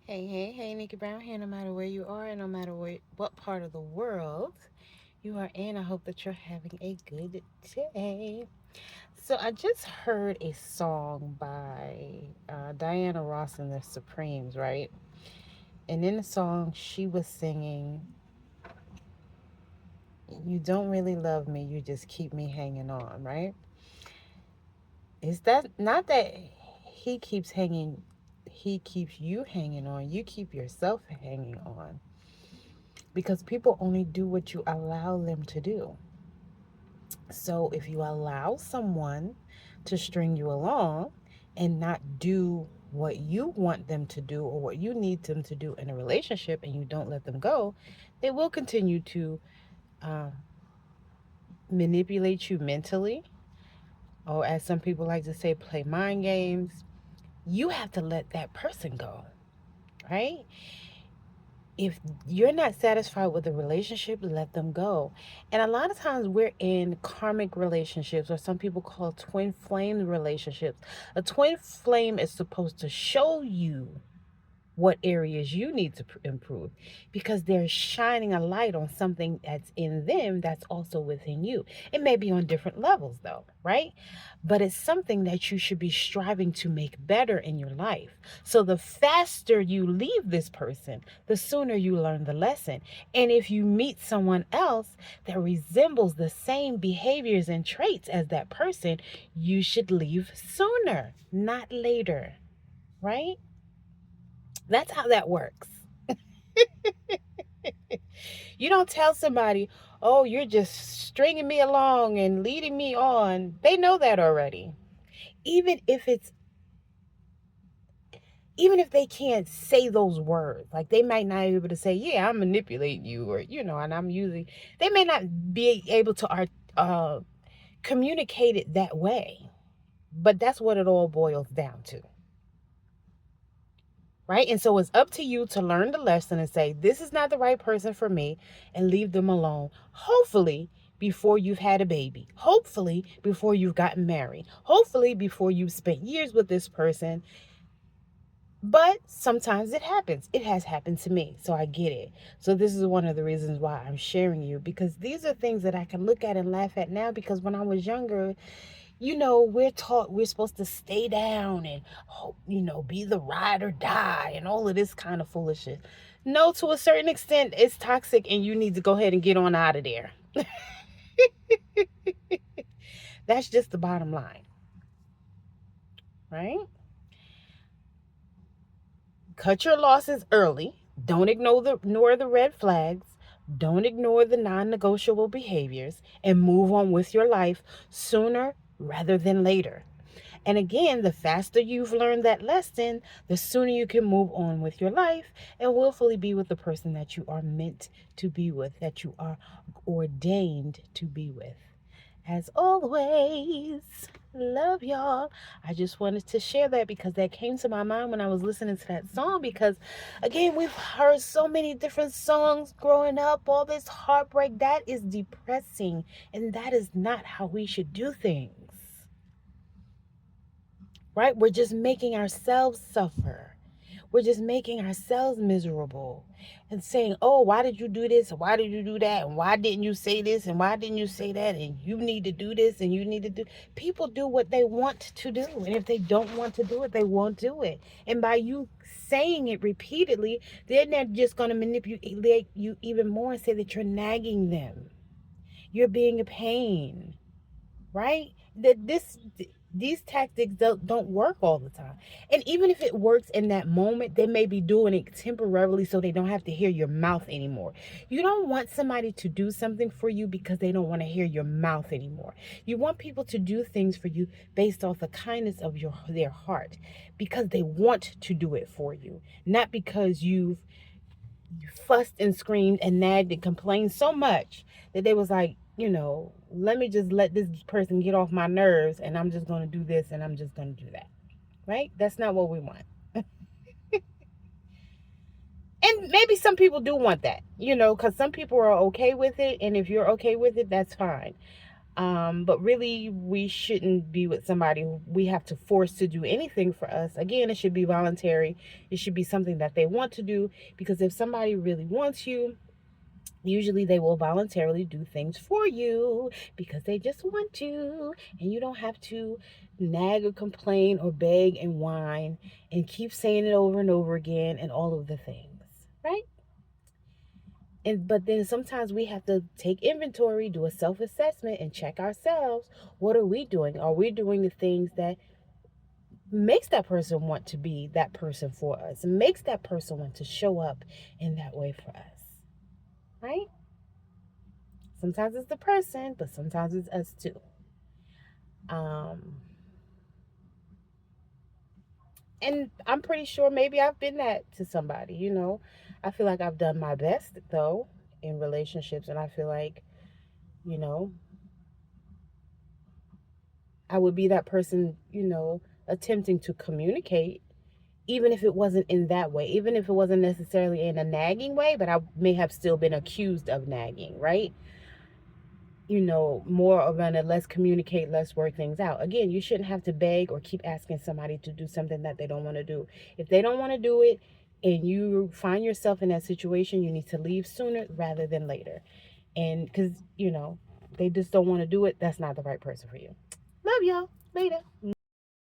Hey, Nikki Brown here. No matter where you are and no matter what part of the world you are in, I hope that you're having a good day. So, I just heard a song by Diana Ross and the Supremes, right? And in the song, she was singing, "You don't really love me, you just keep me hanging on," right? Is that not that he keeps you hanging on, you keep yourself hanging on because people only do what you allow them to do. So if you allow someone to string you along and not do what you want them to do or what you need them to do in a relationship and you don't let them go, they will continue to uh, manipulate you mentally, or as some people like to say, play mind games. You have to let that person go, right? If you're not satisfied with the relationship, let them go. And a lot of times we're in karmic relationships, or some people call twin flame relationships. A twin flame is supposed to show you what areas you need to improve because they're shining a light on something that's in them that's also within you. It may be on different levels though, right? But it's something that you should be striving to make better in your life. So the faster you leave this person, the sooner you learn the lesson. And if you meet someone else that resembles the same behaviors and traits as that person, you should leave sooner, not later, right? That's how that works. You don't tell somebody, oh, you're just stringing me along and leading me on. They know that already. Even if it's, even if they can't say those words, like they might not be able to say, yeah, I'm manipulating you, or, and I'm using, they may not be able to communicate it that way. But that's what it all boils down to. Right? And so it's up to you to learn the lesson and say, this is not the right person for me, and leave them alone. Hopefully, before you've had a baby. Hopefully, before you've gotten married. Hopefully, before you've spent years with this person. But sometimes it happens. It has happened to me. So I get it. So this is one of the reasons why I'm sharing you, because these are things that I can look at and laugh at now, because when I was younger, we're taught we're supposed to stay down and hope, be the ride or die and all of this kind of foolishness. No, to a certain extent, it's toxic and you need to go ahead and get on out of there. That's just the bottom line, right? Cut your losses early. Don't ignore the red flags. Don't ignore the non negotiable behaviors and move on with your life sooner rather than later. And again, the faster you've learned that lesson, the sooner you can move on with your life and willfully be with the person that you are meant to be with, that you are ordained to be with. As always, love y'all. I just wanted to share that because that came to my mind when I was listening to that song. Because again, we've heard so many different songs growing up, all this heartbreak. That is depressing, and that is not how we should do things. Right? We're just making ourselves suffer. We're just making ourselves miserable and saying, oh, why did you do this? Why did you do that? And why didn't you say this? And why didn't you say that? And you need to do this and you need to do. People do what they want to do. And if they don't want to do it, they won't do it. And by you saying it repeatedly, they're not just going to manipulate you even more and say that you're nagging them. You're being a pain, right? That these tactics don't work all the time. And even if it works in that moment, they may be doing it temporarily so they don't have to hear your mouth anymore. You don't want somebody to do something for you because they don't want to hear your mouth anymore. You want people to do things for you based off the kindness of their heart, because they want to do it for you, not because you've fussed and screamed and nagged and complained so much that they was like, let me just let this person get off my nerves and I'm just going to do this and I'm just going to do that. Right? That's not what we want. And maybe some people do want that, because some people are okay with it. And if you're okay with it, that's fine. But really, we shouldn't be with somebody we have to force to do anything for us. Again, it should be voluntary. It should be something that they want to do, because if somebody really wants you, usually they will voluntarily do things for you because they just want you, and you don't have to nag or complain or beg and whine and keep saying it over and over again and all of the things, right? And but then sometimes we have to take inventory, do a self-assessment, and check ourselves. What are we doing? Are we doing the things that makes that person want to be that person for us, makes that person want to show up in that way for us, right? Sometimes it's the person, but sometimes it's us too. Um, and I'm pretty sure maybe I've been that to somebody, you know. I feel like I've done my best though in relationships, and I feel like, you know, I would be that person, you know, attempting to communicate, even if it wasn't in that way, even if it wasn't necessarily in a nagging way, but I may have still been accused of nagging, right? You know, more of an a let's communicate, let's work things out. Again, you shouldn't have to beg or keep asking somebody to do something that they don't want to do. If they don't want to do it and you find yourself in that situation, you need to leave sooner rather than later. And because, you know, they just don't want to do it, that's not the right person for you. Love y'all. Later.